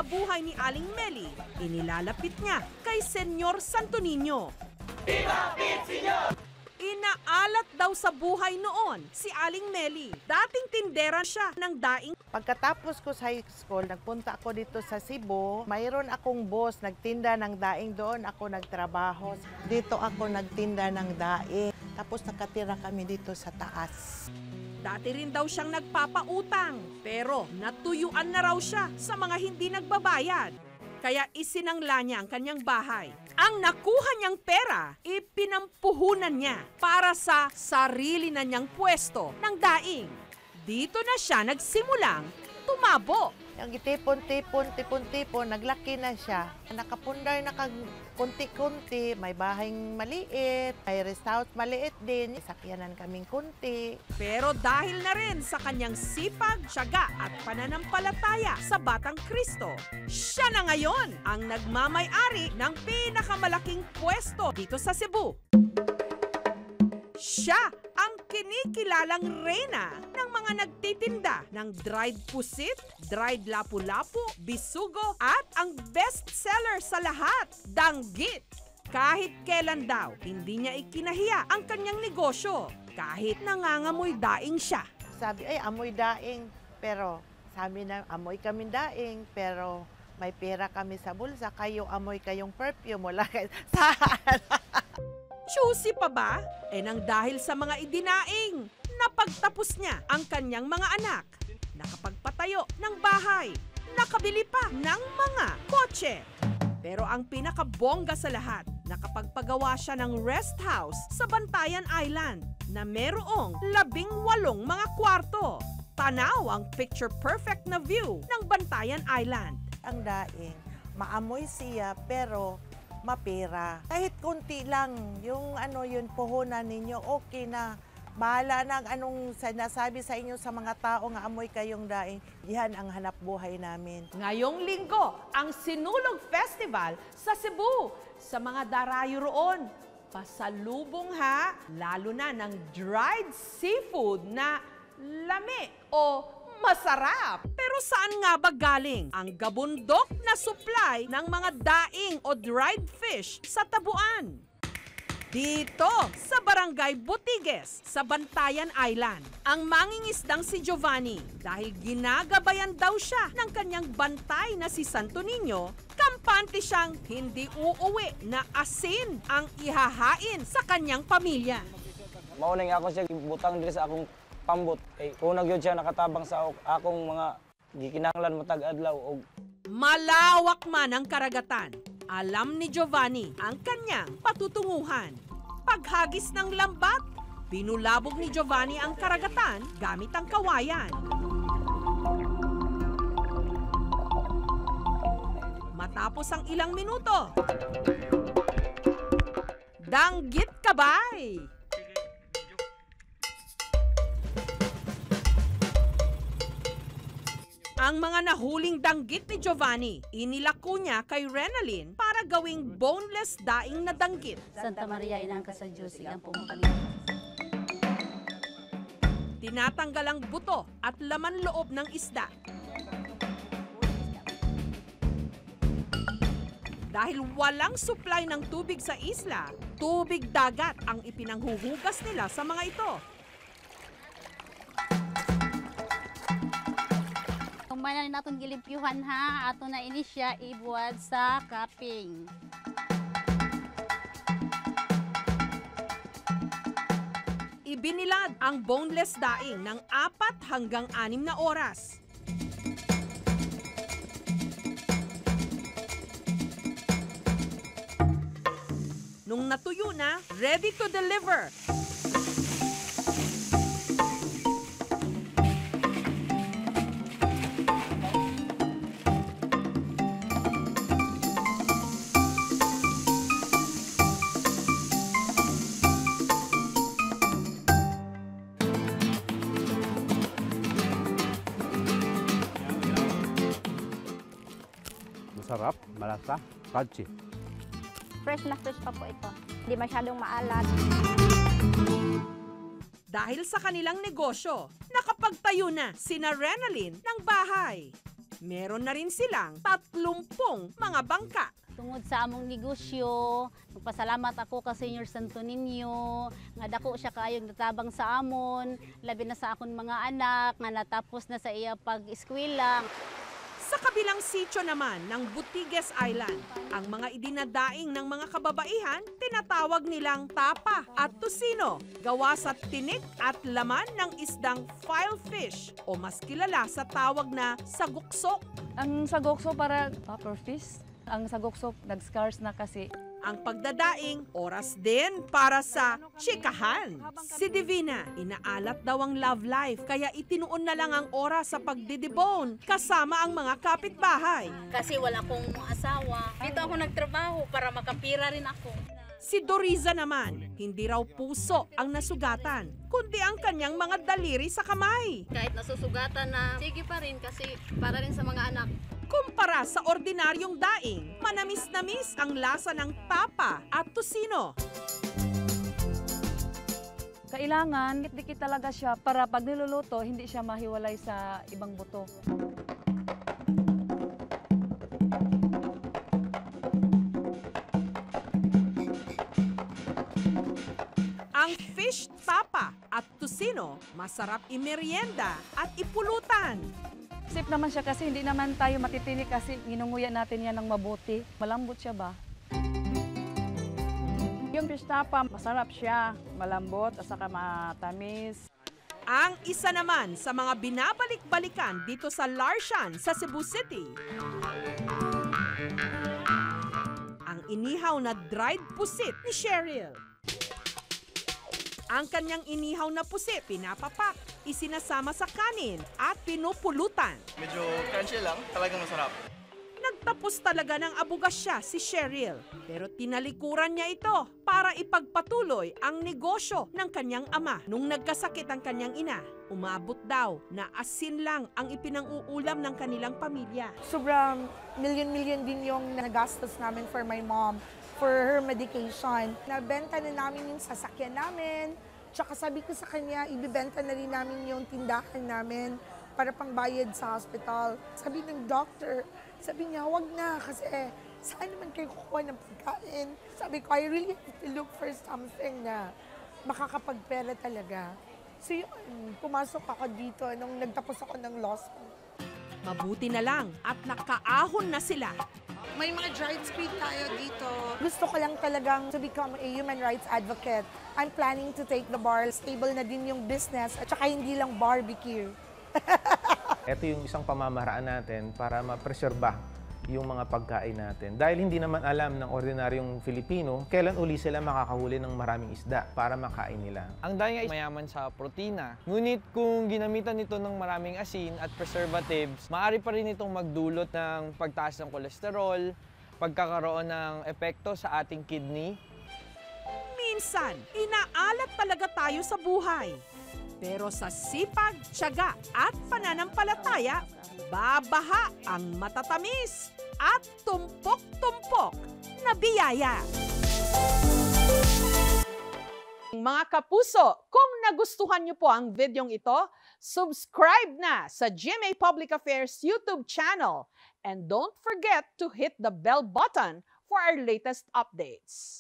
sa buhay ni Aling Meli, inilalapit niya kay Senyor Santo Niño. Viva Señor! Inaalat daw sa buhay noon si Aling Meli. Dating tindera siya ng daing. Pagkatapos ko sa high school, nagpunta ako dito sa Cebu. Mayroon akong boss, nagtinda ng daing doon. Ako nagtrabaho. Dito ako nagtinda ng daing. Tapos nakatira kami dito sa taas. Dati rin daw siyang nagpapautang, pero natuyuan na raw siya sa mga hindi nagbabayad. Kaya isinangla niya ang kanyang bahay. Ang nakuha niyang pera, ipinampuhunan niya para sa sarili na niyang pwesto ng daing. Dito na siya nagsimulang tumabo. Yung tipon-tipon, naglaki na siya. Nakapundar na kunti-kunti, may bahing maliit, may rest house maliit din. Sakyanan kaming kunti. Pero dahil na rin sa kanyang sipag, tiyaga at pananampalataya sa Batang Kristo, siya na ngayon ang nagmamay-ari ng pinakamalaking pwesto dito sa Cebu. Siya ang kinikilalang reyna ng mga nagtitinda ng dried pusit, dried lapu-lapu, bisugo at ang best seller sa lahat, danggit. Kahit kailan daw, hindi niya ikinahiya ang kanyang negosyo kahit nangangamoy daing siya. Sabi, ay amoy daing, pero sabi na amoy kaming daing, pero may pera kami sa bulsa, kayo amoy kayong perfume, wala kayo saan. Choosy pa ba? Nang dahil sa mga idinaing, napagtapos niya ang kanyang mga anak. Nakapagpatayo ng bahay, nakabili pa ng mga kotse. Pero ang pinakabongga sa lahat, nakapagpagawa siya ng rest house sa Bantayan Island na merong 18 mga kwarto. Tanaw ang picture-perfect na view ng Bantayan Island. Ang daing, maamoy siya pero mapera. Kahit konti lang, yung puhunan ninyo, okay na. Bahala na anong sinasabi sa inyo sa mga tao nga amoy kayong daing. Diyan ang hanap buhay namin. Ngayong linggo, ang Sinulog Festival sa Cebu. Sa mga darayo roon, pasalubong ha, lalo na ng dried seafood na lami o masarap. Pero saan nga ba galing ang gabundok na supply ng mga daing o dried fish sa Tabuan? Dito sa Barangay Butigues sa Bantayan Island. Ang mangingisdang si Giovanni, dahil ginagabayan daw siya ng kanyang bantay na si Santo Niño, kampante siyang hindi uuwi na asin ang ihahain sa kanyang pamilya. Maunang ako siya butang diri sa akong pambot. Unang yun siya nakatabang sa akong mga gikinahanglan matag adlaw. Malawak man ang karagatan, alam ni Giovanni ang kanyang patutunguhan. Paghagis ng lambat, binulabog ni Giovanni ang karagatan gamit ang kawayan. Matapos ang ilang minuto, danggit kabay! Ang mga nahuling danggit ni Giovanni, inilako niya kay Renalyn para gawing boneless daing na danggit. Santa Maria, inangka sa Diyos, ilang pumakalit. Tinatanggal ang buto at laman loob ng isda. Dahil walang supply ng tubig sa isla, tubig dagat ang ipinanghuhugas nila sa mga ito. Kumain na natin gilimpyuhan ha, ato na ini siya ibuwad sa cupping. Ibinilad ang boneless daing ng 4 hanggang 6 na oras. Nung natuyo na, ready to deliver. Masarap, malasa, crunchy. Fresh na fresh pa po ito. Hindi masyadong maalat. Dahil sa kanilang negosyo, nakapagtayo na sina Renalyn ng bahay. Meron na rin silang 30 mga bangka. Tungod sa among negosyo, magpasalamat ako ka Senior Santo Niño, nga dako siya kaayong natabang sa amon, labi na sa akon mga anak, nga natapos na sa iya pag-eskwela. Sa kabilang sitio naman ng Butigues Island, ang mga idinadaing ng mga kababaihan, tinatawag nilang tapa at tocino, gawa sa tinik at laman ng isdang filefish o mas kilala sa tawag na saguksok. Ang sagokso para puffer fish. Ang sagokso nag-scars na kasi. Ang pagdadaing, oras din para sa chikahan. Si Divina, inaalat daw ang love life kaya itinuon na lang ang oras sa pagdidibone kasama ang mga kapitbahay. Kasi wala akong asawa. Dito ako nagtrabaho para makapira rin ako. Si Doriza naman, hindi raw puso ang nasugatan, kundi ang kanyang mga daliri sa kamay. Kahit nasusugatan na, sige pa rin kasi para rin sa mga anak. Kumpara sa ordinaryong daing, manamis-namis ang lasa ng tapa at tocino. Kailangan, dikit-dikit talaga siya para pag niluluto, hindi siya mahiwalay sa ibang buto. Ang fish tapa at tocino, masarap imerienda at ipulutan. Safe naman siya kasi hindi naman tayo matitinik kasi ginunguya natin yan ng mabuti. Malambot siya ba? Yung fish tapa, masarap siya, malambot at saka matamis. Ang isa naman sa mga binabalik-balikan dito sa Larshan sa Cebu City, ang inihaw na dried pusit ni Cheryl. Ang kanyang inihaw na pusit, pinapapak, isinasama sa kanin at pinupulutan. Medyo crunchy lang, talagang masarap. Nagtapos talaga ng abugasya si Cheryl, pero tinalikuran niya ito para ipagpatuloy ang negosyo ng kanyang ama. Nung nagkasakit ang kanyang ina, umabot daw na asin lang ang ipinang-uulam ng kanilang pamilya. Sobrang million din yung nagastos namin for my mom, for her medication. Nabenta na namin yung sasakyan namin. Tsaka sabi ko sa kanya, ibibenta na rin namin yung tindahan namin para pangbayad sa hospital. Sabi ng doctor, sabi niya, wag na kasi saan naman kayo kukuha ng pagkain? Sabi ko, I really have to look for something na makakapagpera talaga. So yun, pumasok ako dito nung nagtapos ako ng law school. Mabuti na lang at nakaahon na sila. May mga dried squid tayo dito. Gusto ko lang talagang to become a human rights advocate. I'm planning to take the bar. Stable na din yung business at saka hindi lang barbecue. Ito yung isang pamamaraan natin para ma-preserba yung mga pagkain natin. Dahil hindi naman alam ng ordinaryong Filipino kailan uli sila makakahuli ng maraming isda para makain nila. Ang daing ay mayaman sa protina. Ngunit kung ginamitan nito ng maraming asin at preservatives, maaari pa rin itong magdulot ng pagtaas ng kolesterol, pagkakaroon ng epekto sa ating kidney. Minsan, inaalat talaga tayo sa buhay. Pero sa sipag, tiyaga at pananampalataya, babaha ang matatamis at tumpok-tumpok na biyaya. Mga kapuso, kung nagustuhan niyo po ang videong ito, subscribe na sa GMA Public Affairs YouTube channel and don't forget to hit the bell button for our latest updates.